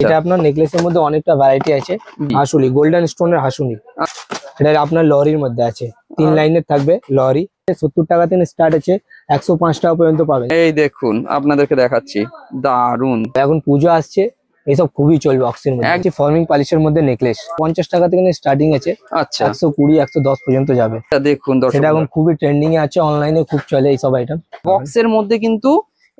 এটা আপনার নেকলেসের মধ্যে অনেকটা ভ্যারাইটি আছে। হাসুলি গোল্ডেন স্টোনের হাসুলি, এটা আপনার লরির মধ্যে আছে, 3 লাইনের থাকবে লরি। 70 টাকা থেকে স্টার্ট আছে, 105 টাকা পর্যন্ত পাবেন। এই দেখুন আপনাদেরকে দেখাচ্ছি, দারুন। এখন পুজো আসছে, এইসব খুবই চলবে অক্সির মধ্যে। ফর্মিং পলিশের মধ্যে নেকলেস 50 টাকা থেকে স্টার্টিং আছে, আচ্ছা 120 110 পর্যন্ত যাবে। দেখুন সেটা এখন খুবই ট্রেন্ডিং এ আছে, অনলাইনে খুব চলে এইসব আইটেম। বক্সের মধ্যে কিন্তু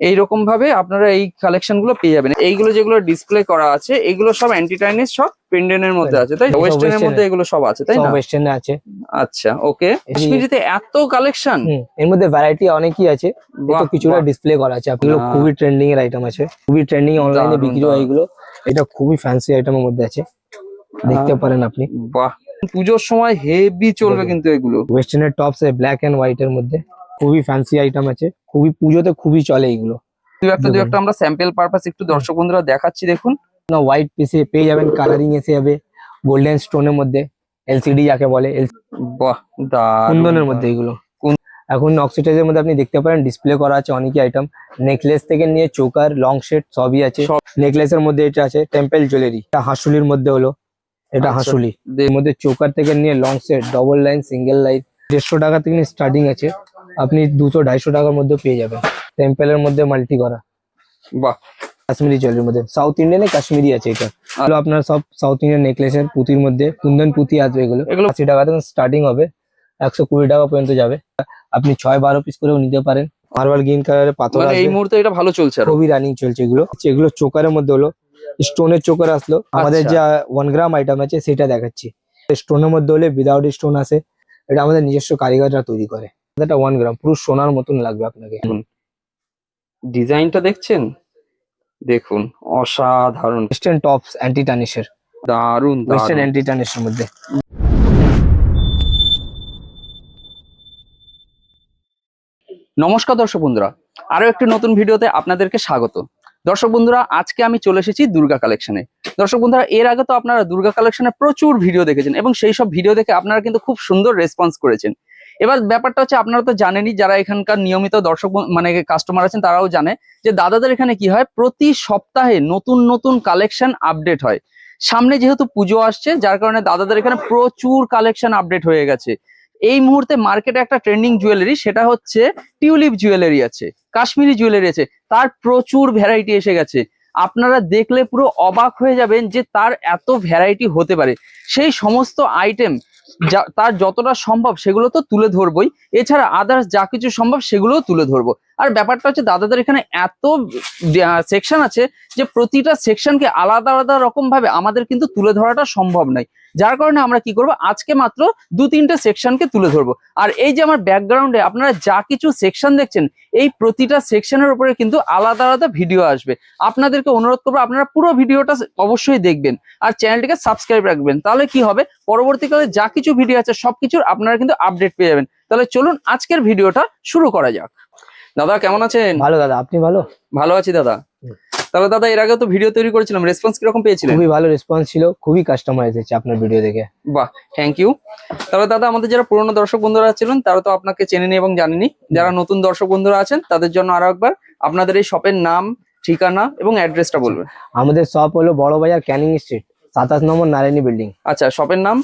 এইরকম ভাবে আপনারা এই কালেকশন গুলো পেয়ে যাবেন। এইগুলো যেগুলো ডিসপ্লে করা আছে এগুলো সব অ্যান্টি টাইনিস, সব পেন্ডেন্টের মধ্যে আছে, তাই ওয়েস্টার্নের মধ্যে এগুলো সব আছে, তাই না? ওয়েস্টার্নে আছে। আচ্ছা ওকে, কাশ্মীরিতে এত কালেকশন, এর মধ্যে ভ্যারাইটি অনেকই আছে, তো কিছুটা ডিসপ্লে করা আছে। আপনাগুলো খুবই ট্রেন্ডিং এর আইটেম আছে, খুবই ট্রেন্ডিং, অনলাইনে বিক্রি হয় এগুলো। এটা খুবই ফ্যান্সি আইটেমের মধ্যে আছে, দেখতে পারেন আপনি। বাহ, পুজোর সময় হেভি চলবে কিন্তু এগুলো। ওয়েস্টার্নের টপস এ ব্ল্যাক এন্ড হোয়াইট এর মধ্যে খুবই ফ্যান্সি আইটেম আছে, খুবই পুজোতে খুবই চলে এগুলো। দু একটা আমরা স্যাম্পল পারপাস একটু দর্শক বন্ধুরা দেখাচ্ছি, দেখুন না হোয়াইট পিসে পেয়ে যাবেন, কালারিং এসে যাবে গোল্ডেন স্টোনের মধ্যে, এলসিডি যাকে বলে, বাহ দারুন কুন্দনের মধ্যে এগুলো। এখন অক্সিটাইজের মধ্যে আপনি দেখতে পারেন ডিসপ্লে করা আছে অনেকই আইটেম, নেকলেস থেকে নিয়ে চোকার, লং সেট সবই আছে। নেকলেসের মধ্যে এটা আছে টেম্পল জুয়েলারি, এটা হাসুলির মধ্যে হলো, এটা হাসুলি। এর মধ্যে চোকার থেকে নিয়ে long set, double line, single line 150 টাকা থেকে স্টার্টিং আছে, আপনি 200-250 টাকার মধ্যে পেয়ে যাবেন। টেম্পলের মধ্যে মাল্টি করা, বাহ, কাশ্মীরি জুয়েলারির মধ্যে সাউথ ইন্ডিয়ানে কাশ্মীরি আছে। এটা এগুলো আপনার সব সাউথ ইন্ডিয়ান নেকলেসের পুঁতির মধ্যে, কুন্দন পুঁতি আসবে এগুলো। 80 টাকা থেকে স্টার্টিং হবে, 120 টাকা পর্যন্ত যাবে। আপনি 6-12 পিস করেও নিতে পারেন। মার্বেল গ্রিন কালারের পাথর, এই মুহূর্তে এটা ভালো চলছে, খুবই রানিং চলছে এগুলো। এগুলো চোকারের মধ্যে হলো, স্টোনের চোকার আসলো। আমাদের যে 1 গ্রাম আইটেম আছে সেটা দেখাচ্ছি। স্টোনের মধ্যে হলে উইদাউট স্টোন আছে, এটা আমাদের নিজস্ব কারিগররা তৈরি করে। এটা 1 গ্রাম পুরো সোনার মতন লাগবে আপনাকে। ডিজাইনটা দেখছেন, দেখুন অসাধারণ। ওয়েস্টার্ন টপস অ্যান্টি টার্নিশের, দারুন ওয়েস্টার্ন অ্যান্টি টার্নিশের মধ্যে। নমস্কার দর্শক বন্ধুরা, আরো একটি নতুন ভিডিওতে আপনাদেরকে স্বাগত। দর্শক বন্ধুরা, আজকে আমি চলে এসেছি দুর্গা কালেকশনে। দর্শক বন্ধুরা, এর আগে তো আপনারা দুর্গা কালেকশনে প্রচুর ভিডিও দেখেছেন এবং সেই সব ভিডিও দেখে আপনারা কিন্তু খুব সুন্দর রেসপন্স করেছেন। এবার ব্যাপারটা হচ্ছে, আপনারা তো জানেনই, যারা এখানকার নিয়মিত দর্শক মানে কাস্টমার আছেন তারাও জানে যে দাদাদের এখানে কি হয়, প্রতি সপ্তাহে নতুন নতুন কালেকশন আপডেট হয়। সামনে যেহেতু পুজো আসছে, যার কারণে দাদাদের এখানে প্রচুর কালেকশন আপডেট হয়ে গেছে। এই মুহূর্তে মার্কেটে একটা ট্রেন্ডিং জুয়েলারি, সেটা হচ্ছে টিউলিপ জুয়েলারি আছে, কাশ্মীরি জুয়েলারি আছে, তার প্রচুর ভ্যারাইটি এসে গেছে। আপনারা দেখলে পুরো অবাক হয়ে যাবেন যে তার এত ভ্যারাইটি হতে পারে। সেই সমস্ত আইটেম তার যতটা সম্ভব সেগুলো তো তুলে ধরবই, এছাড়া আদার্স যা কিছু সম্ভব সেগুলোও তুলে ধরবো। আর ব্যাপারটা হচ্ছে, দাদাদের এখানে এত সেকশন আছে যে প্রতিটা সেকশনকে আলাদা আলাদা রকম ভাবে আমাদের কিন্তু তুলে ধরাটা সম্ভব নয়। যার কারণে আমরা কি করব, আজকে মাত্র 2-3টে সেকশনকে তুলে ধরবো। আর এই যে আমার ব্যাকগ্রাউন্ডে আপনারা যা কিছু সেকশন দেখছেন, এই প্রতিটা সেকশনের উপরে কিন্তু আলাদা আলাদা ভিডিও আসবে। আপনাদেরকে অনুরোধ করবো আপনারা পুরো ভিডিওটা অবশ্যই দেখবেন আর চ্যানেলটিকে সাবস্ক্রাইব রাখবেন। তাহলে কি হবে, পরবর্তীকালে যা কিছু ভিডিও আছে সবকিছুর আপনারা কিন্তু আপডেট পেয়ে যাবেন। তাহলে চলুন আজকের ভিডিওটা শুরু করা যাক। দাদা কেমন আছেন? ভালো দাদা, আপনি ভালো? ভালো আছি দাদা। তাহলে দাদা, এর আগে তো ভিডিও তৈরি করেছিলাম, রেসপন্স কিরকম পেয়েছিলেন? খুবই ভালো রেসপন্স ছিল, খুবই কাস্টমার এসেছে আপনার ভিডিও দেখে। বাহ, থ্যাংক ইউ। তাহলে দাদা, আমাদের যারা পুরনো দর্শক বন্ধুরা ছিলেন তারা তো আপনাকে চেনেনি এবং জানেনি, যারা নতুন দর্শক বন্ধুরা আছেন তাদের জন্য আরো একবার আপনাদের এই শপের নাম, ঠিকানা এবং অ্যাড্রেসটা বলবেন। আমাদের শপ হলো বড় বাজার, ক্যানিং স্ট্রিট, 27 নম্বর নারায়ণী বিল্ডিং। আচ্ছা, শপের নাম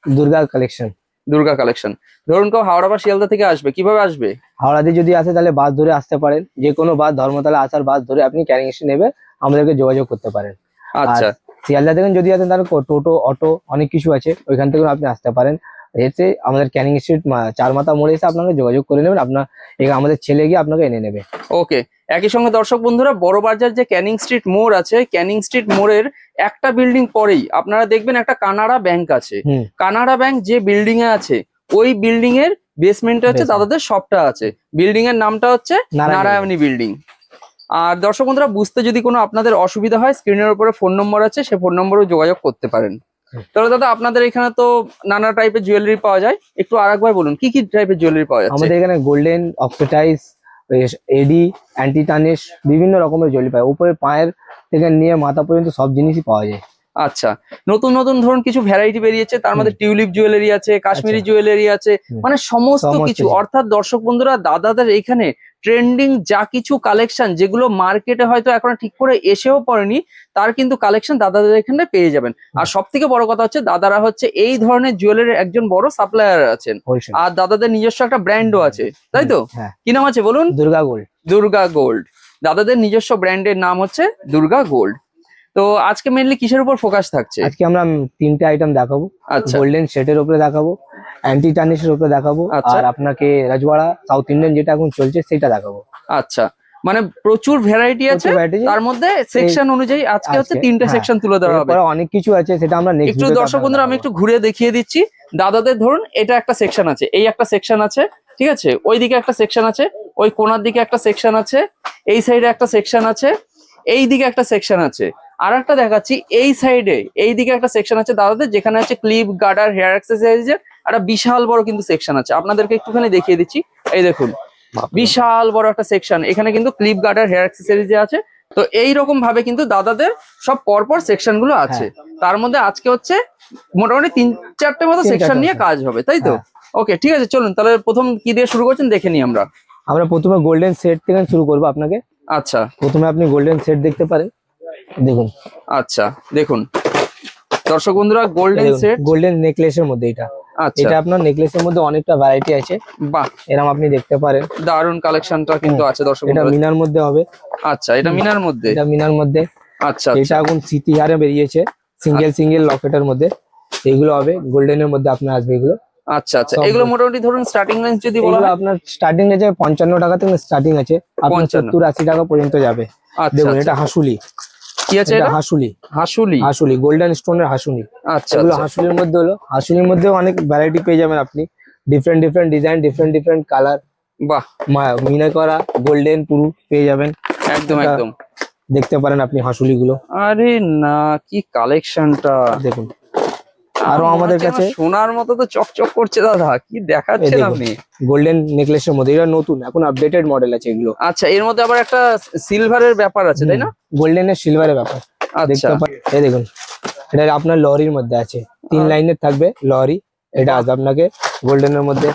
দুর্গা কালেকশন। দুর্গা কালেকশন। ধরুন কেউ হাওড়া বা শিয়ালদা থেকে আসবে, কিভাবে আসবে? হাওড়াতে যদি আসে তাহলে বাস ধরে আসতে পারেন, যে কোনো বাস, ধর্মতলা আসার বাস ধরে আপনি ক্যানিং স্ট্রিট নেবে, আমাদেরকে যোগাযোগ করতে পারেন। আচ্ছা, শিয়ালদা থেকে যদি আসেন তাহলে টোটো, অটো অনেক কিছু আছে, ওইখান থেকে আপনি আসতে পারেন। এসে আমাদের ক্যানিং স্ট্রিট 4 মাথা মোড়ে এসে আপনাকে যোগাযোগ করে নেবেন, আমাদের ছেলে গিয়ে আপনাকে এনে নেবে। ওকে। একই সঙ্গে দর্শক বন্ধুরা, বড় বাজার যে ক্যানিং স্ট্রিট মোড় আছে, ক্যানিং স্ট্রিট মোড়ের একটা বিল্ডিং পরেই আপনারা দেখবেন একটা কানাড়া ব্যাংক আছে। কানাড়া ব্যাংক যে বিল্ডিং এ আছে, ওই বিল্ডিং এর বেসমেন্টে হচ্ছে দাদাদের শপটা আছে। বিল্ডিং এর নামটা হচ্ছে নারায়ণী বিল্ডিং। আর দর্শক বন্ধুরা, বুঝতে যদি কোনো আপনাদের অসুবিধা হয়, স্ক্রিনের উপরে ফোন নম্বর আছে, সেই ফোন নম্বরেও যোগাযোগ করতে পারেন। তাহলে দাদা, আপনাদের এখানে তো নানা টাইপের জুয়েলারি পাওয়া যায়, একটু আরেকবার বলুন কি কি টাইপের জুয়েলারি পাওয়া যাচ্ছে? আমাদের এখানে গোল্ডেন, অক্সিটাইজ, এডি, অ্যান্টি টার্নিশ, বিভিন্ন রকমের জুয়েলারি পায়। উপরে পায়ের থেকে নিয়ে মাথা পর্যন্ত সব জিনিসই পাওয়া যায়। আচ্ছা, নতুন নতুন ধরুন কিছু ভ্যারাইটি বেরিয়েছে, তার মধ্যে টিউলিপ জুয়েলারি আছে, কাশ্মীরি জুয়েলারি আছে, মানে সমস্ত কিছু। অর্থাৎ দর্শক বন্ধুরা, দাদাদের এখানে ট্রেন্ডিং যা কিছু কালেকশন যেগুলো মার্কেটে হয়তো এখন ঠিক করে এসেও পড়েনি, তার কিন্তু কালেকশন দাদাদের এখানে পেয়ে যাবেন। আর সব থেকে বড় কথা হচ্ছে দাদারা হচ্ছে এই ধরনের জুয়েলারির একজন বড় সাপ্লায়ার আছেন, Wholesale। আর দাদাদের নিজস্ব একটা ব্র্যান্ডও আছে, তাই তো? হ্যাঁ, কি নাম আছে বলুন? দুর্গা গোল্ড। দুর্গা গোল্ড। দাদাদের নিজস্ব ব্র্যান্ডের নাম হচ্ছে দুর্গা গোল্ড। তো আজকে মেনলি কিসের উপর ফোকাস থাকছে? আজকে আমরা 3টে আইটেম দেখাবো। আচ্ছা গোল্ডেন সেটের উপরে দেখাবো, অ্যান্টি টার্নিশের উপরে দেখাবো, আচ্ছা। আর আপনাকে রাজওয়াড়া সাউথ ইন্ডিয়ান যেটা এখন চলছে সেটা দেখাবো। আচ্ছা, মানে প্রচুর ভ্যারাইটি আছে, প্রচুর variety। তার মধ্যে সেকশন অনুযায়ী আজকে হচ্ছে 3টে হ্যাঁ, সেকশন তুলে ধরা হবে। এরপরে অনেক কিছু আছে, সেটা আমরা নেক্সট একটু দর্শক বন্ধুরা আমি একটু ঘুরে দেখিয়ে দিচ্ছি। দাদাদের ধরুন এটা একটা সেকশন আছে, এই একটা সেকশন আছে, ঠিক আছে, ওইদিকে একটা সেকশন আছে, ওই কোণার দিকে একটা সেকশন আছে, এই সাইডে একটা সেকশন আছে, এই দিকে একটা সেকশন আছে, আর একটা দেখাচ্ছি এই সাইডে এই দিকে একটা সেকশন আছে দাদাদের, যেখানে আছে ক্লিপ, গার্ডার, হেয়ার অ্যাক্সেসরিজের একটা বিশাল বড় কিন্তু সেকশন আছে। আপনাদেরকে একটুখানি দেখিয়ে দিচ্ছি, এই দেখুন বিশাল বড় একটা সেকশন, এখানে কিন্তু ক্লিপ, গার্ডার, হেয়ার অ্যাক্সেসরিজ আছে। তো এই রকম ভাবে কিন্তু দাদাদের সব পরপর সেকশন গুলো আছে। তার মধ্যে আজকে হচ্ছে মোটামুটি 3-4টে মতো সেকশন নিয়ে কাজ হবে, তাই তো? ওকে, ঠিক আছে, চলুন তাহলে প্রথম কি দিয়ে শুরু করছেন দেখে নিই আমরা। আমরা প্রথমে গোল্ডেন সেট থেকে শুরু করবো আপনাকে। আচ্ছা প্রথমে আপনি গোল্ডেন সেট দেখতে পারেন, দেখুন। আচ্ছা দেখুন দর্শক বন্ধুরা, গোল্ডেন সেট, গোল্ডেন নেকলেসের মধ্যে এটা। আচ্ছা এটা আপনার নেকলেসের মধ্যে অনেকটা ভ্যারাইটি আছে, বাহ এরকম আপনি দেখতে পারেন। দারুন কালেকশনটা কিন্তু আছে দর্শক এটা বন্ধুরা। মিনার মধ্যে হবে। আচ্ছা, এটা মিনার মধ্যে, এটা মিনার মধ্যে। আচ্ছা এটা আচ্ছা এখন স্মৃতিহারে বেরিয়েছে, সিঙ্গেল লকেটের মধ্যে। এইগুলো হবে গোল্ডেনের মধ্যে আপনার আসবে এগুলো। আচ্ছা আচ্ছা, সব এগুলো মোটামুটি ধরুন স্টার্টিং রেঞ্জ যদি বলা এগুলো হয়, আপনার স্টার্টিং আছে 55 টাকা থেকে স্টার্টিং আছে, আপনার 55 70-80 টাকা পর্যন্ত যাবে। আচ্ছা দেখুন আচ্ছা। এটা হাসুলি, কি আছে এটা এটা? হাসুলি, হাসুলি, হাসুলি গোল্ডেন স্টোনের হাসুলি। আচ্ছা এগুলো আচ্ছা হাসুলির মধ্যে হলো, হাসুলির মধ্যে অনেক ভ্যারাইটি পেয়ে যাবেন আপনি, ডিফারেন্ট ডিজাইন, ডিফারেন্ট কালার, বাহ মিনা করা গোল্ডেন পুরো পেয়ে যাবেন। একদম এটা একদম, দেখতে পারেন আপনি হাসুলি গুলো, আরে না কি কালেকশনটা দেখুন। আরো আমাদের কাছে সোনার মতো তো চকচক করছে দাদা, কি দেখাচ্ছেন দেখুন। আপনি? গোল্ডেন নেকলেসের মধ্যে এটা নতুন, এখন আপডেটেড মডেল আছে এগুলো। আচ্ছা, এর মধ্যে আবার একটা সিলভারের ব্যাপার আছে, তাই না? গোল্ডেনের সিলভারের ব্যাপার আচ্ছা দেখতে পারেন। এই দেখুন, এটা আপনার লরির মধ্যে আছে, 3 লাইনের থাকবে লরি, এটা আসবে আপনাকে গোল্ডেনের মধ্যে।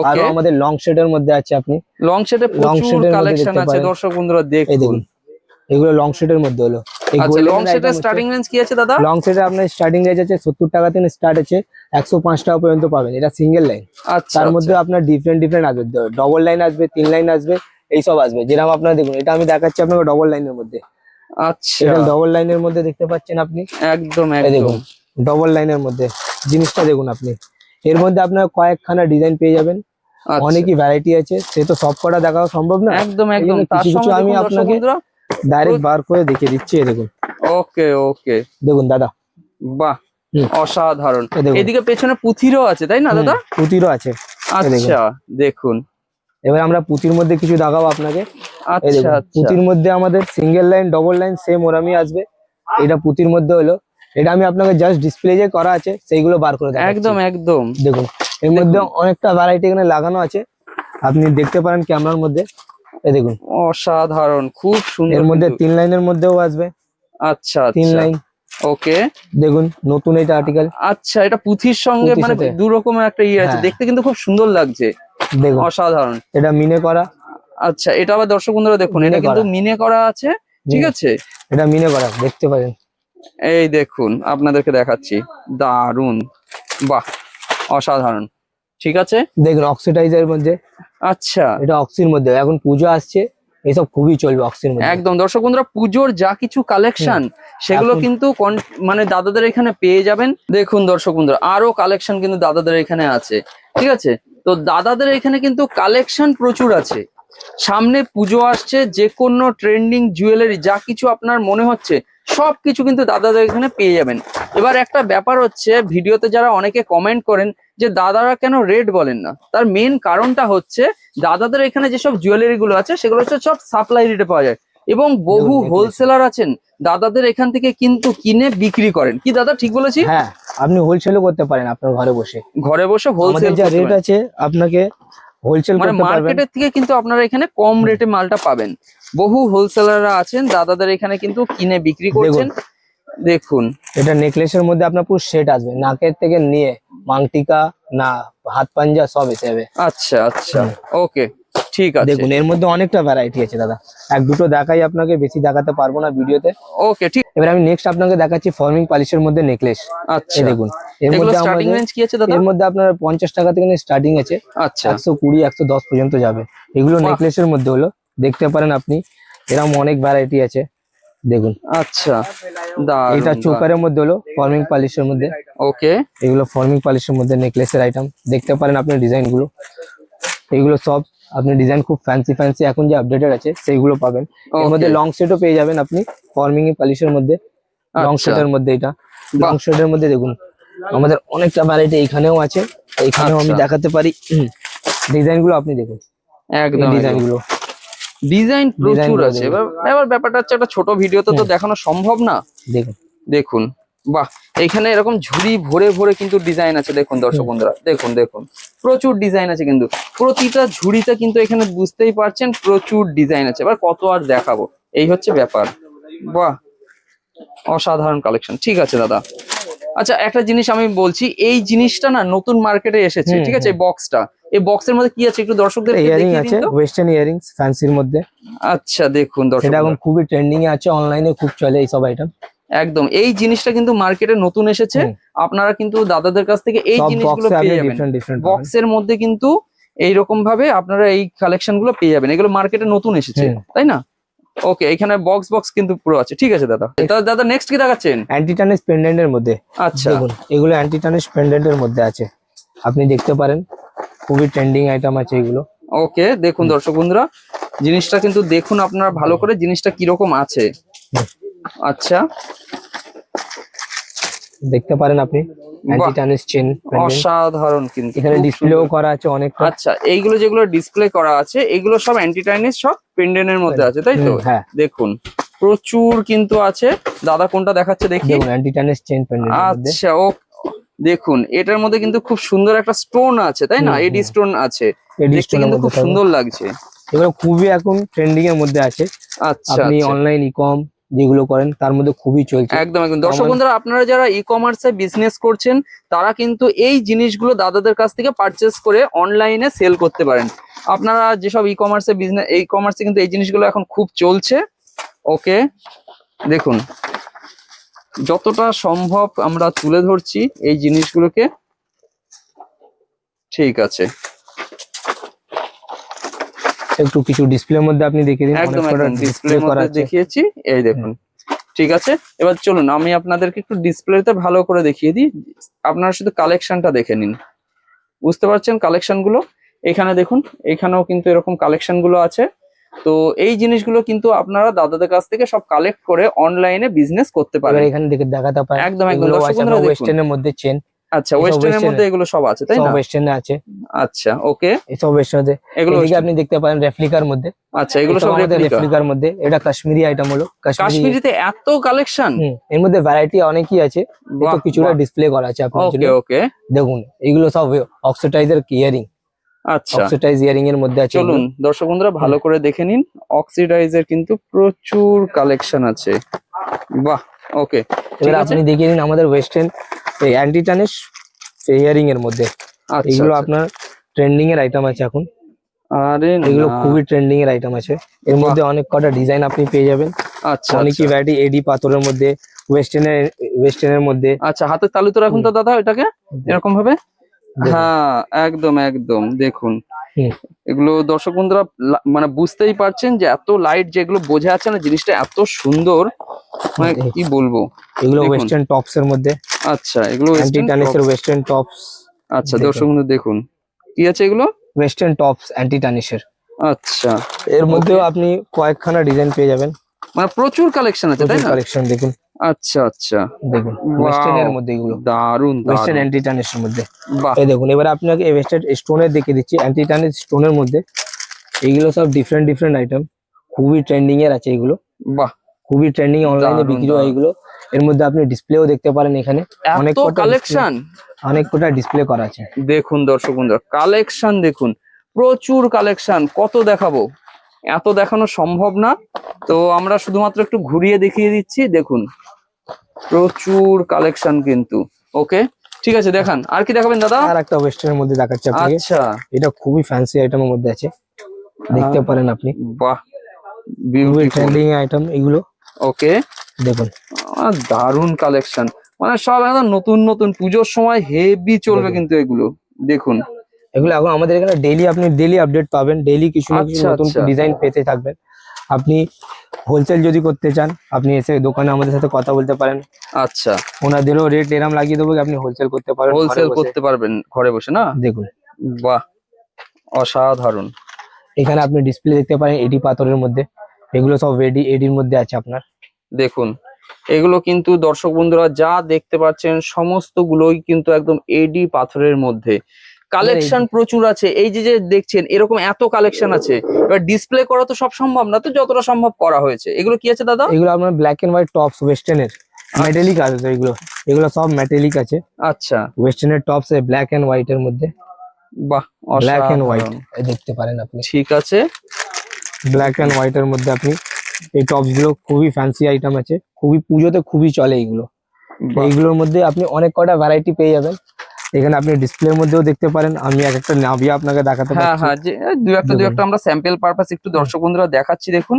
আরো ওকে, আমাদের লং শেডের মধ্যে আছে, আপনি লং সেটে প্রচুর শেডের মধ্যে কালেকশন দেখতে আছে পারেন। দর্শক বন্ধুরা এই দেখুন। দেখুন, এগুলো লং শেডের মধ্যে হলো। এই আচ্ছা, লং সেটের স্টার্টিং রেঞ্জ কি আছে দাদা? লং সেটে আপনার স্টার্টিং রেঞ্জ আছে 70 টাকা থেকে স্টার্ট আছে, 105 টাকা পর্যন্ত পাবেন। এটা সিঙ্গেল লাইন, আচ্ছা তার মধ্যে আপনার ডিফারেন্ট আসবে, ডবল লাইন আসবে, 3 লাইন আসবে, এইসব আসবে। যেরকম আপনার দেখুন, এটা আমি দেখাচ্ছি আপনাকে ডবল লাইনের মধ্যে। আচ্ছা, এটা ডবল লাইনের মধ্যে দেখতে পাচ্ছেন আপনি, একদম এই একদম, দেখুন ডবল লাইনের মধ্যে জিনিসটা দেখুন আপনি। এর মধ্যে আপনার কয়েকখানা ডিজাইন পেয়ে যাবেন, আচ্ছা, অনেকই ভ্যারাইটি আছে, সে তো সব কটা দেখাও সম্ভব না। একদম এই একদম। জন্য তার কিছু সঙ্গে আমি দেখুন দর্শক আপনাকে বন্ধুরা, ডাইরেক্ট বার করে দেখিয়ে দিচ্ছি। এই দেখুন, ওকে ওকে, দেখুন দাদা, বাহ হুম। অসাধারণ। এই দেখুন। এদিকে পেছনে পুঁথিরও আছে, তাই না দাদা? পুঁতিরও আছে। আচ্ছা দেখুন, এবার আমরা পুঁতির মধ্যে কিছু দেখাবো আপনাকে। এই আচ্ছা দেখুন, আচ্ছা, পুঁতির মধ্যে আমাদের single line, double line same ওরামই আসবে। এটা পুঁতির মধ্যে হলো, এটা আমি আপনাকে জাস্ট ডিসপ্লে যে করা আছে সেইগুলো বার করে দেখাচ্ছি। একদম একদম, দেখুন এর মধ্যে অনেকটা ভ্যারাইটি এখানে লাগানো আছে, আপনি দেখতে পারেন ক্যামেরার মধ্যে। এই দেখুন অসাধারণ, খুব সুন্দর। এর মধ্যে কিন্তু 3 লাইনের মধ্যেও আসবে, আচ্ছা 3 আচ্ছা, লাইন। ওকে, দেখুন নতুন এটা আর্টিকেল, আচ্ছা, এটা পুঁথির সঙ্গে পুঁথির মানে সাথে। দু রকমের একটা ইয়ে আছে, হ্যাঁ। দেখতে কিন্তু খুব সুন্দর লাগছে, দেখুন অসাধারণ। এটা মিনে করা, আচ্ছা, এটা আবার দর্শক বন্ধুরা দেখুন, এটা মিনে কিন্তু করা। মিনে করা আছে, ঠিক আছে। এটা মিনে করা দেখতে পারেন। এই দেখুন আপনাদেরকে দেখাচ্ছি, দারুন, বাহ অসাধারণ, ঠিক আছে। দেখুন অক্সিডাইজারের মধ্যে, আচ্ছা এটা অক্সির মধ্যে, এখন পুজো আসছে, এসব খুবই চলবে অক্সির মধ্যে। একদম দর্শক বন্ধুরা, পুজোর যা কিছু কালেকশন সেগুলো এখন- কিন্তু মানে দাদাদের এখানে পেয়ে যাবেন। দেখুন দর্শক বন্ধুরা, আরো কালেকশন কিন্তু দাদাদের এখানে আছে, ঠিক আছে। তো দাদাদের এখানে কিন্তু কালেকশন প্রচুর আছে। সামনে পুজো আসছে, যে কোনো ট্রেন্ডিং জুয়েলারি যা কিছু আপনার মনে হচ্ছে সবকিছু কিন্তু দাদাদের এখানে পেয়ে যাবেন। এবার একটা ব্যাপার হচ্ছে, ভিডিওতে যারা অনেকে কমেন্ট করেন যে দাদারা কেন রেট বলেন না, তার মেন কারণটা হচ্ছে দাদাদের এখানে যেসব জুয়েলারি গুলো আছে সেগুলো হচ্ছে সব সাপ্লাই রেটে পাওয়া যায়, এবং বহু দেখুন, হোলসেলার আছেন দাদাদের এখান থেকে কিন্তু কিনে বিক্রি করেন। কি দাদা ঠিক বলেছি? হ্যাঁ, আপনি হোলসেলও করতে পারেন আপনার ঘরে বসে। ঘরে বসে আমাদের হোলসেল যা রেট আছে আপনাকে হোলসেল মানে করতে পারবেন। মার্কেটের থেকে কিন্তু আপনারা এখানে কম রেটে মালটা পাবেন। বহু হোলসেলাররা আছেন দাদাদের এখানে কিন্তু কিনে বিক্রি করছেন। দেখুন এটা নেকলেসের মধ্যে আপনার পুরো সেট আসবে, নাকের থেকে নিয়ে মাংটিকা না হাত পাঞ্জা সব হিসেবে। আচ্ছা আচ্ছা, ওকে ঠিক আছে, দেখুন এর মধ্যে অনেকটা ভ্যারাইটি আছে দাদা, এক দুটো দেখাই আপনাকে, বেশি দেখাতে পারবো না ভিডিওতে। ওকে ঠিক। এবার আমি নেক্সট আপনাকে দেখাচ্ছি ফর্মিং পলিশের মধ্যে নেকলেস। আচ্ছা, এই দেখুন এর এগুলো মধ্যে স্টার্টিং আমাদের, রেঞ্জ কি আছে দাদা? এর মধ্যে আপনার 50 টাকা থেকে স্টার্টিং আছে, আচ্ছা 120 110 পর্যন্ত যাবে। এগুলো বাহ। নেকলেসের মধ্যে হলো, দেখতে পারেন আপনি এরকম অনেক ভ্যারাইটি আছে দেখুন। আচ্ছা এটা দারুন। চোকারের মধ্যে হলো ফর্মিং পলিশের মধ্যে, ওকে এগুলো ফর্মিং পলিশের মধ্যে নেকলেসের আইটেম, দেখতে পারেন আপনি ডিজাইন গুলো, এগুলো সব আপনি ডিজাইন খুব ফ্যান্সি ফ্যান্সি এখন যে আপডেটেড আছে সেইগুলো পাবেন। এর মধ্যে ওকে লং সেটও পেয়ে যাবেন আপনি ফর্মিং পলিশের মধ্যে, লং আচ্ছা সেটের মধ্যে। এটা বাহ। লং সেটের মধ্যে দেখুন আমাদের অনেকটা ভ্যারাইটি এইখানেও আছে, এইখানেও আমি আচ্ছা। দেখাতে পারি। ডিজাইন গুলো আপনি দেখুন, একদম ডিজাইন গুলো ডিজাইন প্রচুর গুলো আছে। দেখুন। এবার ব্যাপারটা হচ্ছে একটা ছোট ভিডিওতে তো দেখানো সম্ভব না। দেখুন দেখুন বাহ, এখানে এরকম ঝুড়ি ভরে ভরে কিন্তু ডিজাইন আছে। দেখুন দর্শক বন্ধুরা, দেখুন দেখুন প্রচুর ডিজাইন আছে কিন্তু প্রতিটা ঝুড়িতে, কিন্তু এখানে বুঝতেই পারছেন প্রচুর ডিজাইন আছে। এবার কত আর দেখাবো, এই হচ্ছে ব্যাপার। বাহ, অসাধারণ কালেকশন। ঠিক আছে দাদা, আচ্ছা একটা জিনিস আমি বলছি, এই জিনিসটা না নতুন মার্কেটে এসেছে, ঠিক আছে? এই বক্সটা, এই বক্সের মধ্যে কি আছে একটু দর্শকদের ইয়ারিং দেখিয়ে আছে, দিন তো। ওয়েস্টার্ন ইয়ারিংস ফ্যান্সির মধ্যে। আচ্ছা দেখুন দর্শক, সেটা এখন খুবই ট্রেন্ডিং এ আছে, অনলাইনে খুব চলে এইসব আইটেম। একদম এই জিনিসটা কিন্তু মার্কেটে নতুন এসেছে। আপনারা কিন্তু দাদাদের কাছ থেকে এই সব জিনিসগুলো বক্সে আপনি পেয়ে যাবেন। ডিফারেন্ট ডিফারেন্ট বক্সের মধ্যে কিন্তু এইরকম ভাবে আপনারা এই কালেকশন গুলো পেয়ে যাবেন। এগুলো মার্কেটে নতুন এসেছে, তাই না? ওকে, এখানে বক্স বক্স কিন্তু পুরো আছে। ঠিক আছে দাদা, তাহলে দাদা নেক্সট কি দেখাচ্ছেন? অ্যান্টি টার্নিশ পেন্ডেন্ট এর মধ্যে। আচ্ছা দেখুন এগুলো অ্যান্টি টার্নিশ পেন্ডেন্ট এর মধ্যে আছে, আপনি দেখতে পারেন খুবই ট্রেন্ডিং আইটেম আছে এগুলো। ওকে, দেখুন দর্শক বন্ধুরা জিনিসটা কিন্তু দেখুন আপনারা ভালো করে, জিনিসটা কিরকম আছে। আচ্ছা দেখতে পারেন আপনি অ্যান্টি টার্নিশ চেন অসাধারণ কিন্তু, এখানে খুব ডিসপ্লেও সুন্দর। করা আছে অনেকটা। আচ্ছা এইগুলো যেগুলো ডিসপ্লে করা আছে এগুলো সব অ্যান্টি টাইনিস, সব পেন্ডেন্টের মধ্যে আছে, তাই তো? হ্যাঁ দেখুন প্রচুর কিন্তু আছে। দাদা কোনটা দেখাচ্ছে দেখি। দেখুন অ্যান্টি টার্নিশ চেন পেন্ডেন্ট এর মধ্যে। আচ্ছা ও দেখুন এটার মধ্যে কিন্তু খুব সুন্দর একটা স্টোন আছে, তাই না? এডি স্টোন আছে, এডি দেখতে স্টোনের কিন্তু মধ্যে খুব সুন্দর লাগছে। এগুলো খুবই এখন ট্রেন্ডিং এর মধ্যে আছে। আচ্ছা আপনি আচ্ছা। অনলাইন ইকম যেগুলো করেন তার মধ্যে খুবই চলছে। একদম একদম দর্শক বন্ধুরা, আপনারা যারা ই কমার্সে বিজনেস করছেন তারা কিন্তু এই জিনিসগুলো দাদাদের কাছ থেকে পারচেস করে অনলাইনে সেল করতে পারেন। আপনারা যেসব ই কমার্সে বিজনেস, এই কমার্সে কিন্তু এই জিনিসগুলো এখন খুব চলছে। ওকে দেখুন যতটা সম্ভব আমরা তুলে ধরছি এই জিনিসগুলোকে। ঠিক আছে, একটু কিছু ডিসপ্লের মধ্যে আপনি দেখিয়ে দিন। একদম অনেক কটা একদম ডিসপ্লের করা মধ্যে আছে। দেখিয়েছি, এই দেখুন। ঠিক আছে, এবার চলুন আমি আপনাদেরকে একটু ডিসপ্লেতে ভালো করে দেখিয়ে দিই, আপনারা শুধু কালেকশনটা দেখে নিন। বুঝতে পারছেন কালেকশন গুলো? এখানে দেখুন, এখানেও কিন্তু এরকম কালেকশন গুলো আছে। তো এই জিনিসগুলো কিন্তু আপনারা দাদাদের কাছ থেকে সব কালেক্ট করে অনলাইনে বিজনেস করতে এবার পারেন। এখানে দেখে দেখাতে পারেন। একদম একদম এগুলো দর্শক আছে বন্ধুরা দেখুন। ওয়েস্টার্নের মধ্যে চেন। আচ্ছা ওয়েস্টার্নের মধ্যে এগুলো সব আছে, তাই সব না? ওয়েস্টার্নে আছে। আচ্ছা ওকে, এসব ওয়েস্টার্নে এগুলো এদিকে আপনি দেখতে পারেন রেপ্লিকার মধ্যে। আচ্ছা এগুলো সব রেপ্লিকা। রেপ্লিকার মধ্যে এটা কাশ্মীরি আইটেম হলো। কাশ্মীরিতে এত কালেকশন? এর মধ্যে ভ্যারাইটি অনেকই আছে, তো কিছুটা ডিসপ্লে করা আছে আপনার জন্য। ওকে ওকে, দেখুন এগুলো সব অক্সিডাইজার ইয়ারিং। আচ্ছা অক্সিডাইজ ইয়ারিং এর মধ্যে আছে। চলুন দর্শক বন্ধুরা ভালো করে দেখে নিন, অক্সিডাইজের কিন্তু প্রচুর কালেকশন আছে। বাহ ওকে, এবার আপনি দেখিয়ে নিন আমাদের ওয়েস্টার্ন অ্যান্টি টার্নিশ ইয়ারিং এর মধ্যে। আচ্ছা এগুলো আপনার ট্রেন্ডিং এর আইটেম আছে এখন। আরে এগুলো না, খুবই ট্রেন্ডিং এর আইটেম আছে। এর মধ্যে অনেক কটা ডিজাইন আপনি পেয়ে যাবেন। আচ্ছা অনেকই ভ্যারাইটি, এডি পাথরের মধ্যে, ওয়েস্টার্নের মধ্যে। আচ্ছা হাতের তালু তো রাখুন তো দাদা এটাকে এরকম ভাবে। হ্যাঁ একদম একদম দেখুন। এগুলো দর্শক বন্ধুরা মানে বুঝতেই পারছেন যে এত লাইট, যেগুলো বোঝা যাচ্ছে না জিনিসটা এত সুন্দর, মানে কি বলবো। এগুলো ওয়েস্টার্ন টপস এর মধ্যে। আচ্ছা এগুলো অ্যান্টি টার্নিশের ওয়েস্টার্ন টপস। আচ্ছা দর্শক বন্ধু দেখুন কি আছে এগুলো, ওয়েস্টার্ন টপস অ্যান্টি টার্নিশের। আচ্ছা এর মধ্যেও আপনি কয়েকখানা ডিজাইন পেয়ে যাবেন, মানে প্রচুর কালেকশন আছে, তাই না? কালেকশন দেখুন। আচ্ছা আচ্ছা দেখুন ওয়েস্টার্ন এর মধ্যে এগুলো দারুন ওয়েস্টার্ন অ্যান্টি টার্নিশের মধ্যে। বাহ এই দেখুন এবার আপনাকে ওয়েস্টার্ন স্টোনের দেখিয়ে দিচ্ছি, অ্যান্টি টার্নিশ স্টোনের মধ্যে। এইগুলো সব ডিফারেন্ট ডিফারেন্ট আইটেম, খুবই ট্রেন্ডিং এর আছে এগুলো। বাহ খুবই ট্রেন্ডিং, অনলাইনে বিক্রি হয় এগুলো। এর মধ্যে আপনি ডিসপ্লেও দেখতে পারেন, এখানে অনেক কালেকশন, অনেক কটা ডিসপ্লে করা আছে। দেখুন দর্শক বন্ধুরা কালেকশন দেখুন, প্রচুর কালেকশন, কত দেখাবো, এত দেখানো সম্ভব না। তো আমরা শুধুমাত্র একটু ঘুরিয়ে দেখিয়ে দিচ্ছি। দেখুন প্রচুর কালেকশন কিন্তু। ওকে ঠিক আছে, দেখান আর কি দেখাবেন দাদা? আর একটা ওয়েস্টার্নের মধ্যে দেখাচ্ছি আপনাকে। আচ্ছা এটা খুবই ফ্যান্সি আইটেমের মধ্যে আছে। দেখতে পারেন আপনি। বাহ, খুবই বিউটিফুল। ট্রেন্ডিং আইটেম এগুলো, ওকে, দেখুন। দারুন কালেকশন, মানে সব একদম নতুন নতুন, পুজোর সময় হেভি চলবে দেখুন। কিন্তু এগুলো। দেখুন, এগুলো এখন আমাদের এখানে ডেইলি আপনি ডেইলি আপডেট পাবেন, ডেইলি কিছু না কিছু আচ্ছা নতুন আচ্ছা ডিজাইন পেতে থাকবেন। আপনি হোলসেল যদি করতে চান, আপনি এসে দোকানে আমাদের সাথে কথা বলতে পারেন, আচ্ছা, ওনাদেরও রেট এরম লাগিয়ে দেবো, আপনি হোলসেল করতে পারেন ঘরে হোলসেল বসে। করতে পারবেন ঘরে বসে না? দেখুন, বাহ, অসাধারণ। এখানে আপনি ডিসপ্লে দেখতে পারেন এডি পাথরের মধ্যে, এগুলো সব এডির মধ্যে আছে আপনার। দেখুন, এগুলো কিন্তু দর্শক বন্ধুরা যা দেখতে পাচ্ছেন সমস্ত গুলোই কিন্তু একদম এডি পাথরের মধ্যে। কালেকশন প্রচুর আছে, এই যে যে দেখছেন এরকম এত কালেকশন আছে। এবার ডিসপ্লে করা তো সব সম্ভব না, তো যতটা সম্ভব করা হয়েছে। এগুলো কি আছে দাদা? এগুলো আপনার ব্ল্যাক এন্ড হোয়াইট টপস ওয়েস্টার্নের, মেটালিক আছে তো এগুলো, এগুলো সব মেটালিক আছে। আচ্ছা, ওয়েস্টার্নের টপস ব্ল্যাক এন্ড হোয়াইট এর মধ্যে, বাহ, ব্ল্যাক এন্ড হোয়াইট অসাধারণ। দেখতে পারেন আপনি। ঠিক আছে, ব্ল্যাক এন্ড হোয়াইট এর মধ্যে আপনি এই টপস গুলো খুবই ফ্যান্সি আইটেম আছে, খুবই পুজোতে খুবই চলে এইগুলো। বাহ, এইগুলোর মধ্যে আপনি অনেক কটা ভ্যারাইটি পেয়ে যাবেন। এখানে আপনি ডিসপ্লের মধ্যেও দেখতে পারেন, আমি এক একটা নাভিয়া আপনাকে দেখাতে হ্যাঁ পারছি। হ্যাঁ, যে দু একটা আমরা স্যাম্পল পারপাস একটু দর্শক বন্ধুরা দেখাচ্ছি। দেখুন,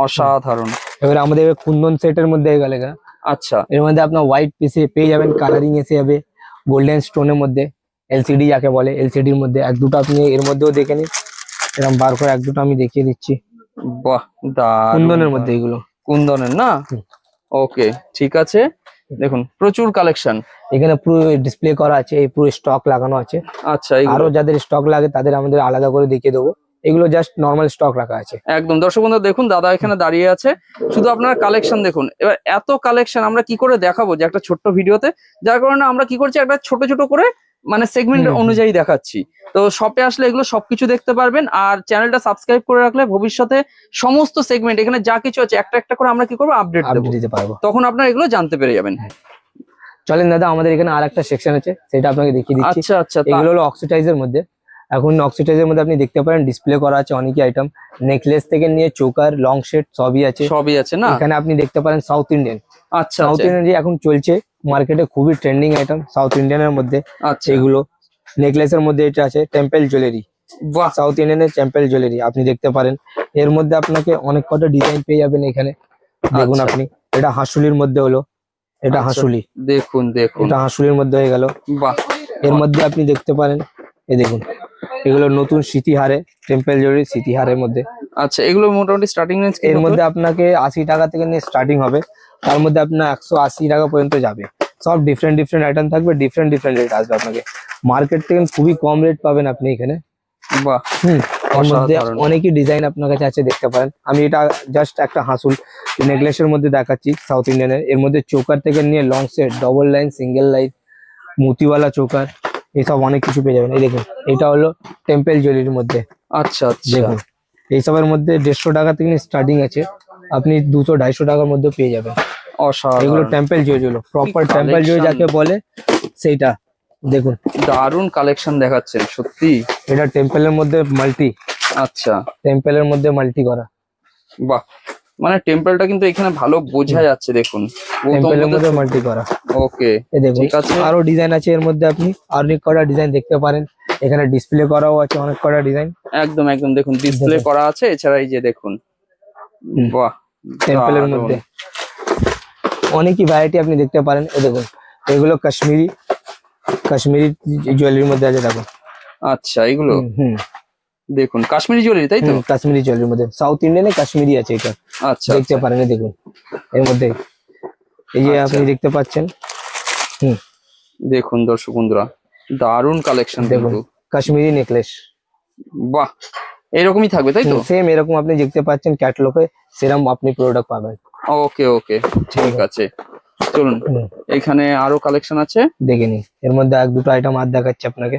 অসাধারণ। এবারে আমাদের কুন্দন সেটের মধ্যে গেলে আচ্ছা, এর মধ্যে আপনার হোয়াইট পিসে পেয়ে যাবেন, কালারিং এসে যাবে গোল্ডেন স্টোনের মধ্যে, এলসিডি যাকে বলে, এলসিডির মধ্যে এক দুটো আপনি এর মধ্যেও দেখে নিন। এরকম বার করে এক দুটো আমি দেখিয়ে দিচ্ছি, বাহ, দারুণ। কুন্দনের মধ্যে এগুলো। কুন্দনের না? হুম। ওকে, ঠিক আছে। দেখুন, প্রচুর কালেকশন। এখানে পুরো ডিসপ্লে করা আছে, এই পুরো স্টক লাগানো আছে। আচ্ছা, আরো এগুলো যাদের স্টক লাগে তাদের আমাদের আলাদা করে দেখিয়ে দেবো, এগুলো জাস্ট নর্মাল স্টক রাখা আছে। একদম দর্শক বন্ধু দেখুন, দাদা এখানে দাঁড়িয়ে আছে, শুধু আপনারা কালেকশন দেখুন। এবার এত কালেকশন আমরা কি করে দেখাবো যে একটা ছোট্ট ভিডিওতে, যার কারণে আমরা কি করছি একটা ছোট ছোট করে মানে সেগমেন্ট হুম। অনুযায়ী দেখাচ্ছি। তো শপে আসলে এগুলো সবকিছু দেখতে পারবেন, আর চ্যানেলটা সাবস্ক্রাইব করে রাখলে ভবিষ্যতে সমস্ত সেগমেন্ট এখানে যা কিছু আছে একটা একটা করে আমরা কি করবো আপডেট দেবো, আপডেট দিতে পারবো। তখন আপনারা এগুলো জানতে পেরে যাবেন। চলেন দাদা, আমাদের এখানে আর একটা সেকশন আছে, সেটা আপনাকে দেখিয়ে দিচ্ছি। আচ্ছা আচ্ছা, এগুলো হলো অক্সিটাইজের মধ্যে। এখন অক্সিটাইজের মধ্যে আপনি দেখতে পারেন ডিসপ্লে করা আছে অনেকই আইটেম, নেকলেস থেকে নিয়ে চোকার, লং সেট সবই আছে। সবই আছে না? এখানে আপনি দেখতে পারেন সাউথ ইন্ডিয়ান, আচ্ছা সাউথ আচ্ছা ইন্ডিয়ান যে এখন চলছে মার্কেটে খুবই ট্রেন্ডিং আইটেম সাউথ ইন্ডিয়ানের মধ্যে। আচ্ছা, এগুলো নেকলেসের মধ্যে এটা আছে টেম্পল জুয়েলারি, বাহ, সাউথ ইন্ডিয়ানের টেম্পল জুয়েলারি আপনি দেখতে পারেন। এর মধ্যে আপনাকে অনেক কটা ডিজাইন পেয়ে যাবেন এখানে, দেখুন আচ্ছা, আপনি। এটা হাঁসুলির মধ্যে হলো, এটা আচ্ছা, হাঁসুলি, দেখুন দেখুন, এটা হাঁসুলির মধ্যে হয়ে গেল। বাহ, এর মধ্যে আপনি দেখতে পারেন, এই দেখুন, এগুলো নতুন স্মৃতিহারে, টেম্পল জুয়েলারি স্মৃতিহারের মধ্যে। আচ্ছা, এগুলো মোটামুটি স্টার্টিং রেঞ্জ কি? এর মধ্যে আপনাকে 80 টাকা থেকে নিয়ে স্টার্টিং হবে, তার মধ্যে আপনার 180 টাকা পর্যন্ত যাবে। সব ডিফারেন্ট ডিফারেন্ট আইটেম থাকবে, ডিফারেন্ট ডিফারেন্ট রেট আসবে আপনাকে। মার্কেট থেকে খুবই কম রেট পাবেন আপনি এখানে। বাহ, এর মধ্যে অসাধারণ। অনেকই ডিজাইন আপনার কাছে আছে, দেখতে পারেন। আমি এটা জাস্ট একটা হাঁসুল নেকলেসের মধ্যে দেখাচ্ছি সাউথ ইন্ডিয়ানের। এর মধ্যে চোকার থেকে নিয়ে long set, double line, single line, মতিওয়ালা চোকার, এইসব অনেক কিছু পেয়ে যাবেন। এই দেখুন, এটা হলো টেম্পল জুয়েলারির মধ্যে। আচ্ছা আচ্ছা, দেখুন, এইসবের মধ্যে 150 টাকা থেকে স্টার্টিং আছে, আপনি 200-250 টাকার মধ্যে পেয়ে যাবেন। এগুলো অসাধারণ, টেম্পল জুয়েলারি হলো, প্রপার কি টেম্পল জুয়েলারি collection! যাকে বলে সেইটা। দেখুন, দারুণ কালেকশন দেখাচ্ছেন সত্যি। এটা টেম্পলের মধ্যে মাল্টি, আচ্ছা, টেম্পলের মধ্যে মাল্টি করা, বাহ, মানে টেম্পলটা কিন্তু এখানে ভালো বোঝা যাচ্ছে। দেখুন, টেম্পলের মধ্যে মাল্টি করা। ওকে, এই দেখুন, ঠিক আছে। আরো ডিজাইন আছে এর মধ্যে, আপনি অনেক কটা ডিজাইন দেখতে পারেন। এখানে ডিসপ্লে করাও আছে অনেক কটা ডিজাইন একদম একদম, দেখুন ডিসপ্লে দেখুন। করা আছে, এছাড়া এই যে দেখুন, হুম। বাহ, টেম্পলের দারুণ। মধ্যে অনেকই ভ্যারাইটি আপনি দেখতে পারেন। এই দেখুন, এগুলো কাশ্মীরি, কাশ্মীরি জুয়েলারির মধ্যে আছে, দেখুন। আচ্ছা, এগুলো হুম, দেখুন কাশ্মীরি জুয়েলারি, তাই তো? কাশ্মীরি জুয়েলারির মধ্যে সাউথ ইন্ডিয়ানে কাশ্মীরি আছে এটা, আচ্ছা, দেখতে আচ্ছা, পারেন। এই দেখুন, এর মধ্যে এই যে আচ্ছা। আপনি দেখতে পাচ্ছেন, দেখুন দর্শক বন্ধুরা, দারুণ কালেকশন দেখুন, কিন্তু। কাশ্মীরি নেকলেস, বাহ, এরকমই থাকবে তাই তো? সেম এরকম আপনি দেখতে পাচ্ছেন ক্যাটালগে, সেরকম আপনি প্রোডাক্ট পাবেন। ওকে ওকে, ঠিক আছে, চলুন এখানে আরো কালেকশন আছে, দেখে নিন। এর মধ্যে এক দুটো আইটেম আর দেখাচ্ছি আপনাকে।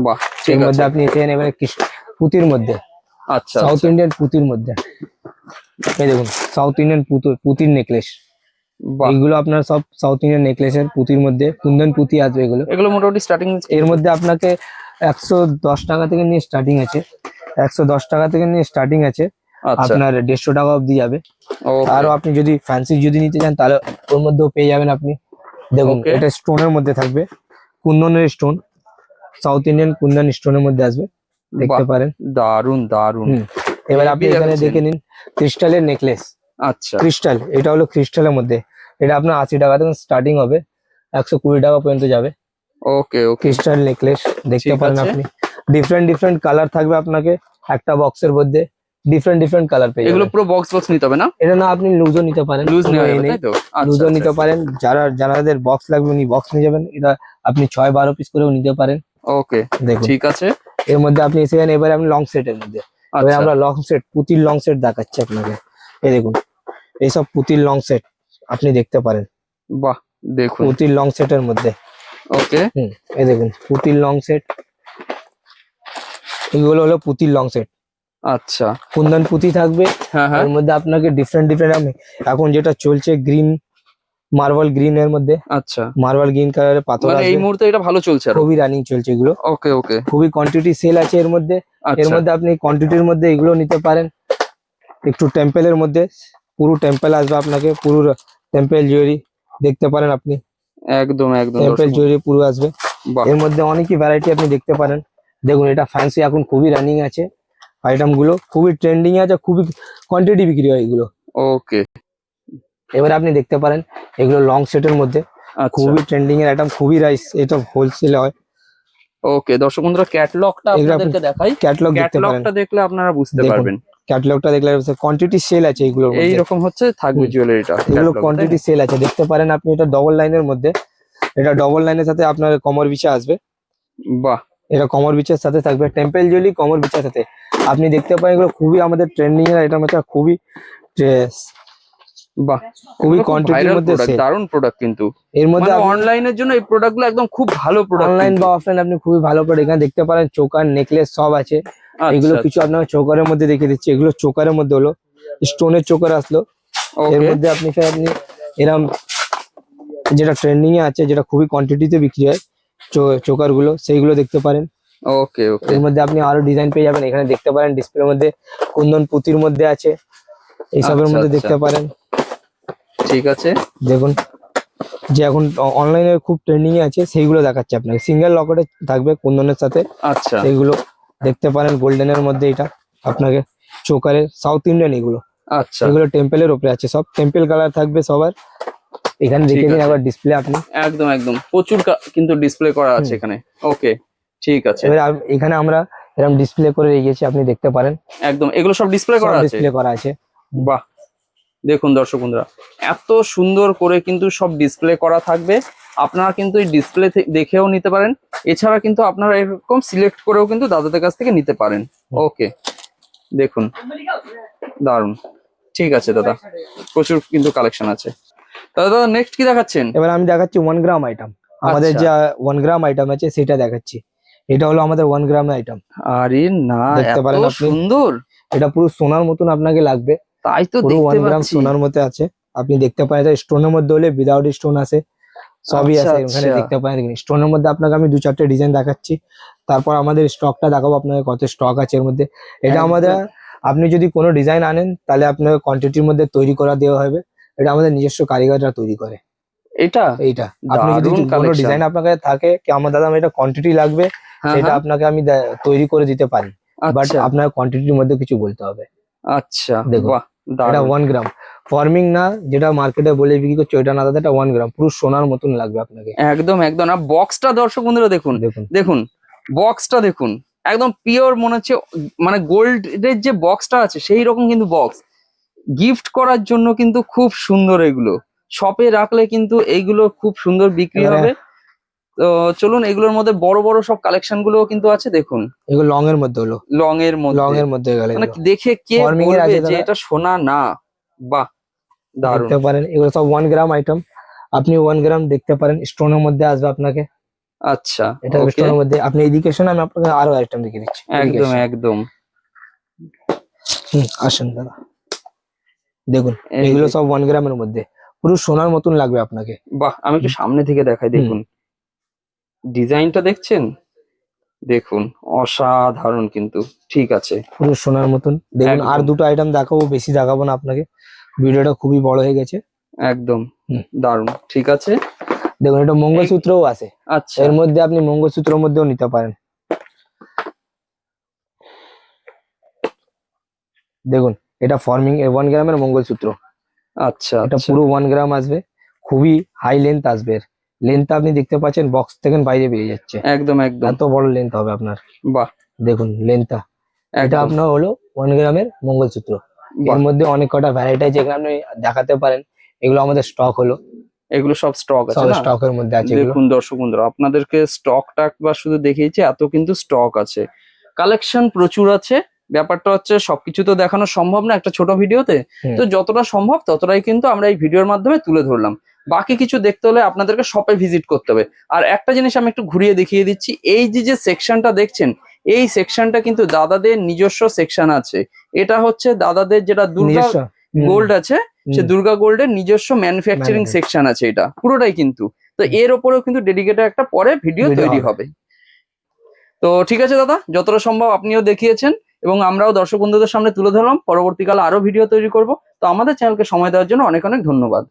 বাহ, এর ঠিক মধ্যে আছে। আপনি এসে এবারে পুঁতির মধ্যে, আচ্ছা সাউথ আচ্ছা, ইন্ডিয়ান পুঁতির মধ্যে, এই দেখুন সাউথ ইন্ডিয়ান পুঁতির নেকলেস। বাহ, এইগুলো আপনার সব সাউথ ইন্ডিয়ান নেকলেসের পুঁতির মধ্যে, কুন্দন পুঁতি আসবে এগুলো। এগুলো মোটামুটি স্টার্টিং এর মধ্যে আপনাকে 110 টাকা থেকে নিয়ে স্টার্টিং আছে, 110 টাকা থেকে নিয়ে স্টার্টিং আছে, আচ্ছা, আপনার 150 টাকা অবধি যাবে। ওকে, আরো আপনি যদি ফ্যান্সি যদি নিতে চান তাহলে ওর মধ্যেও পেয়ে যাবেন আপনি। দেখুন, Okay. এটা স্টোনের মধ্যে থাকবে, কুন্দনের স্টোন, সাউথ ইন্ডিয়ান কুন্দন স্টোনের মধ্যে আসবে, দেখতে বাহ, পারেন। দারুণ দারুণ। হুম। এবার Heavy আপনি এখানে দেখাচ্ছেন। দেখে নিন ক্রিস্টালের নেকলেস, আচ্ছা ক্রিস্টাল, এটা হলো ক্রিস্টালের মধ্যে। এটা আপনার 80 টাকা থেকে স্টার্টিং হবে, 120 টাকা পর্যন্ত যাবে। ওকে ওকে ক্রিস্টাল নেকলেস দেখতে ঠিক পারেন আছে। আপনি, ডিফারেন্ট ডিফারেন্ট কালার থাকবে আপনাকে একটা বক্সের মধ্যে, ডিফারেন্ট ডিফারেন্ট কালার পেয়ে এগুলো যাবেন। পুরো বক্স বক্স নিতে হবে না? এটা না আপনি লুজও নিতে পারেন, লুজ কোনো নেওয়া এ যাবে নেই, তাই তো? আচ্ছা লুজও আচ্ছা নিতে পারেন। যারাদের বক্স লাগবে উনি বক্স নিয়ে যাবেন। এটা আপনি 6-12 পিস করেও নিতে পারেন। ওকে দেখুন ঠিক আছে। এর মধ্যে আপনি এসে যান, এবারে আপনি লং সেটের মধ্যে। এবারে আচ্ছা আমরা লং সেট, পুঁতির লং সেট দেখাচ্ছি আপনাকে। এই দেখুন এইসব পুঁতির লং সেট আপনি দেখতে পারেন, বাহ দেখুন। পুঁতির লং সেটের মধ্যে। ওকে এই দেখুন পুঁতির লং সেট, এগুলো হলো পুঁতির লং সেট। আচ্ছা কুন্দন পুঁতি থাকবে, হ্যাঁ হ্যাঁ এর মধ্যে আপনাকে ডিফারেন্ট ডিফারেন্ট, এখন যেটা চলছে গ্রিন, মার্বেল গ্রিন এর মধ্যে, আচ্ছা মার্বেল গ্রিন কালারের পাথর মানে এই আসবে, মুহূর্তে এটা ভালো চলছে আরো। খুবই রানিং চলছে এগুলো, ওকে ওকে খুবই কোয়ান্টিটি সেল আছে এর মধ্যে। এর আচ্ছা মধ্যে আপনি কোয়ান্টিটির মধ্যে এগুলো নিতে পারেন। একটু টেম্পেলের মধ্যে, পুরো টেম্পেল আসবে আপনাকে, পুরো টেম্পেল জুয়েলারি দেখতে পারেন আপনি, একদম একদম টেম্পেল দর্শক। জুয়েলারি পুরো আসবে। বাহ এর মধ্যে অনেকই ভ্যারাইটি আপনি দেখতে পারেন। দেখুন এটা ফ্যান্সি এখন খুবই রানিং আছে, আইটেম গুলো খুবই ট্রেন্ডিং আছে, খুবই কোয়ান্টিটি বিক্রি হয় এগুলো। ওকে এবার আপনি দেখতে পারেন এগুলো লং সেটের মধ্যে, আচ্ছা খুবই ট্রেন্ডিং এর আইটেম, খুবই রাইস, এটা হোলসেল হয়। ওকে দর্শক বন্ধুরা ক্যাটালগটা এগুলো আপনি আপনাদেরকে দেখাই। ক্যাটলগ দেখতে পারেন, ক্যাটালগটা দেখলে আপনারা বুঝতে দেখুন পারবেন। ক্যাটলগটা দেখলে কোয়ান্টিটি সেল আছে এগুলোর এই মধ্যে। রকম হচ্ছে থাকবে জুয়েলারিটা এগুলো কোয়ান্টিটি সেল আছে দেখতে পারেন আপনি। এটা ডবল লাইনের মধ্যে, এটা ডবল লাইনের সাথে আপনার কমর বিছা আসবে, বাহ এটা কমর বিচের সাথে থাকবে, টেম্পেল জুয়েলারি কমর বিচের সাথে। আপনি দেখতে পারেন এগুলো খুবই আমাদের ট্রেন্ডিং এর আইটেম আছে, খুবই বাহ খুবই এগুলো খুব কোয়ান্টিটির ভাইরাল মধ্যে প্রোডাক্ট, সেল। দারুণ প্রোডাক্ট কিন্তু। এর মধ্যে মানে আপনি অনলাইনের জন্য এই প্রোডাক্টগুলো একদম খুব ভালো প্রোডাক্ট অনলাইন কিন্তু। বা অফলাইন আপনি খুবই ভালো করে এখানে দেখতে পারেন, চোকার নেকলেস সব আছে। এগুলো আচ্ছা কিছু আচ্ছা আপনাকে চোকারের মধ্যে দেখিয়ে দিচ্ছি, এগুলো চোকারের মধ্যে হলো স্টোনের চোকার আসলো। এর ওকে মধ্যে আপনি আপনি এরম যেটা ট্রেন্ডিং এ আছে, যেটা খুবই কোয়ান্টিটিতে বিক্রি হয় চোকার গুলো, সেইগুলো দেখতে পারেন। ওকে ওকে এর মধ্যে আপনি আরো ডিজাইন পেয়ে যাবেন, এখানে দেখতে পারেন ডিসপ্লের মধ্যে কুন্দন পুঁতির মধ্যে আছে, এইসবের আচ্ছা মধ্যে আচ্ছা দেখতে পারেন। ঠিক আছে দেখুন যে এখন অনলাইনে খুব ট্রেন্ডিং এ আছে সেইগুলো দেখাচ্ছে আপনাকে, সিঙ্গেল লকেটে থাকবে কুন্দনের সাথে, আচ্ছা এইগুলো দেখতে পারেন। গোল্ডেনের মধ্যে এটা আপনাকে চোকারের, সাউথ ইন্ডিয়ান এগুলো, আচ্ছা এগুলো টেম্পেলের উপরে আছে, সব টেম্পেল কালার থাকবে সবার। এখানে ঠিক দেখে নিন আছে। একবার ডিসপ্লে আপনি। একদম একদম প্রচুর কিন্তু ডিসপ্লে করা আছে এখানে। ওকে ঠিক আছে এবার এখানে আমরা এরকম ডিসপ্লে করে রেখেছি, আপনি দেখতে পারেন, একদম এগুলো সব ডিসপ্লে সব করা আছে। ডিসপ্লে করা আছে। বাহ দেখুন দর্শক বন্ধুরা এত সুন্দর করে কিন্তু সব ডিসপ্লে করা থাকবে। আপনারা কিন্তু এই ডিসপ্লে দেখেও নিতে পারেন, এছাড়া কিন্তু আপনারা এরকম সিলেক্ট করেও কিন্তু দাদাদের কাছ থেকে নিতে পারেন। ওকে দেখুন দারুন। ঠিক আছে দাদা, প্রচুর কিন্তু কালেকশন আছে। দাদা নেক্সট কি দেখাচ্ছেন? এবার আমি দেখাচ্ছি 1 গ্রাম আইটেম, আমাদের আচ্ছা। যে 1 গ্রাম আইটেম আছে সেটা দেখাচ্ছি। এটা হলো আমাদের 1 গ্রাম আইটেম, আরে না দেখতে এত পারেন আপনি, সুন্দর, এটা পুরো সোনার মতন আপনাকে লাগবে, তাই তো পুরো দেখতে 1 গ্রাম পাচ্ছি। সোনার মধ্যে আছে। আপনি দেখতে পারেন স্টোনের মধ্যে হলে উইদাউট স্টোন আছে, সবই আচ্ছা আছে এখানে আচ্ছা দেখতে পারেন। স্টোনের মধ্যে আপনাকে আমি 2-4টে ডিজাইন দেখাচ্ছি, তারপর আমাদের স্টকটা দেখাবো আপনাকে কত স্টক আছে এর মধ্যে। এটা একদম। আমাদের, আপনি যদি কোনো ডিজাইন আনেন তাহলে আপনাকে কোয়ান্টিটির মধ্যে তৈরি করা দেওয়া হবে, এটা আমাদের নিজস্ব কারিগররা তৈরি করে। এটা এইটা আপনি যদি দারুণ কোনো কালেকশন। ডিজাইন আপনার কাছে থাকে কি আমার দাদা আমার এটা কোয়ান্টিটি লাগবে, হ্যাঁ সেটা হ্যাঁ আপনাকে আমি তৈরি করে দিতে পারি, বাট আচ্ছা আপনার কোয়ান্টিটির মধ্যে কিছু বলতে হবে। আচ্ছা দেখুন বাহ এটা দারুণ 1 গ্রাম, ফর্মিং না, যেটা মার্কেটে বলে বিক্রি করছে ওইটা না দাদা, এটা 1 গ্রাম পুরো সোনার মতন লাগবে আপনাকে। একদম একদম। আর বক্সটা দর্শক বন্ধুরা দেখুন দেখুন দেখুন বক্সটা দেখুন, একদম পিওর মনে হচ্ছে মানে গোল্ডের যে বক্সটা আছে সেই রকম কিন্তু বক্স। গিফট করার জন্য কিন্তু খুব সুন্দর, এগুলো শপে রাখলে কিন্তু এইগুলো খুব সুন্দর বিক্রি এবারে হবে। তো চলুন এগুলোর মধ্যে বড় বড় সব কালেকশন গুলো কিন্তু আছে দেখুন। এগুলো লং এর মধ্যে হলো, লং এর লং মধ্যে এর মধ্যে গেলে মানে এগুলো দেখে কে ফর্মিং এর বলবে আছে যে দাদা, এটা সোনা না। বাহ দারুণ। দেখতে পারেন এগুলো সব 1 গ্রাম আইটেম, আপনি 1 গ্রাম দেখতে পারেন, স্টোনের মধ্যে আসবে আপনাকে। আচ্ছা এটা ওকে স্টোনের মধ্যে, আপনি এদিকে এসে আমি আপনাকে আরো আইটেম দেখিয়ে দিচ্ছি, এদিকে একদম এসে। একদম। আসেন দাদা, দেখুন এই এগুলো যে সব 1 গ্রামের মধ্যে পুরো সোনার মতন লাগবে আপনাকে। বাহ আমি একটু সামনে থেকে দেখাই, দেখুন ডিজাইনটা দেখছেন, দেখুন অসাধারণ কিন্তু। ঠিক আছে পুরো সোনার মতন দেখুন। আর একদম 2টো আইটেম দেখাবো, বেশি দেখাবো না আপনাকে, ভিডিওটা খুবই বড় হয়ে গেছে। একদম দারুণ। ঠিক আছে দেখুন এটা মঙ্গলসূত্রও আছে, আচ্ছা এর মধ্যে আপনি মঙ্গলসূত্রের মধ্যেও নিতে পারেন। দেখুন এটা ফর্মিং 1 গ্রামের মঙ্গলসূত্র। আচ্ছা এটা আচ্ছা, পুরো 1 গ্রাম আসবে, খুবই হাই লেন্থ আসবে। লেন্থ আপনি দেখতে পাচ্ছেন বক্স থেকে বাইরে বেরিয়ে যাচ্ছে, একদম একদম, এত বড় লেন্থ হবে আপনার। বাহ, দেখুন লেন্থটা, এটা একদম, আপনার হলো 1 গ্রামের মঙ্গলসূত্র। এর বাহ। মধ্যে অনেক কটা ভ্যারাইটি আছে, এগুলো আপনি দেখাতে পারেন। এগুলো আমাদের স্টক হলো, এগুলো সব স্টক আছে সব না? স্টকের মধ্যে আছে এগুলো। দেখুন দর্শক বন্ধুরা, আপনাদেরকে স্টকটা একবার শুধু দেখিয়েছি, এত কিন্তু স্টক আছে, কালেকশন প্রচুর আছে। ব্যাপারটা হচ্ছে সবকিছু তো দেখানো সম্ভব না একটা ছোট ভিডিওতে, হুম। তো যতটা সম্ভব ততটাই কিন্তু আমরা এই ভিডিওর মাধ্যমে তুলে ধরলাম। বাকি কিছু দেখতে হলে আপনাদেরকে শপে ভিজিট করতে হবে। আর একটা জিনিস আমি একটু ঘুরিয়ে দেখিয়ে দিচ্ছি, এই যে যে সেকশনটা দেখছেন, এই সেকশনটা কিন্তু দাদাদের নিজস্ব সেকশন আছে। এটা হচ্ছে দাদাদের যেটা দুর্গা নিজস্ব। গোল্ড আছে, সে হুম। দুর্গা গোল্ডের নিজস্ব ম্যানুফ্যাকচারিং Manufacturing। সেকশন আছে, এটা পুরোটাই কিন্তু। তো এর ওপরেও কিন্তু ডেডিকেটেড একটা পরে ভিডিও Video তৈরি হবে। তো ঠিক আছে দাদা, যতটা সম্ভব আপনিও দেখিয়েছেন এবং আমরাও দর্শক বন্ধুদের সামনে তুলে ধরলাম। পরবর্তীকালে আরো ভিডিও তৈরি করব। তো আমাদের চ্যানেলকে সময় দেওয়ার জন্য অনেক অনেক ধন্যবাদ।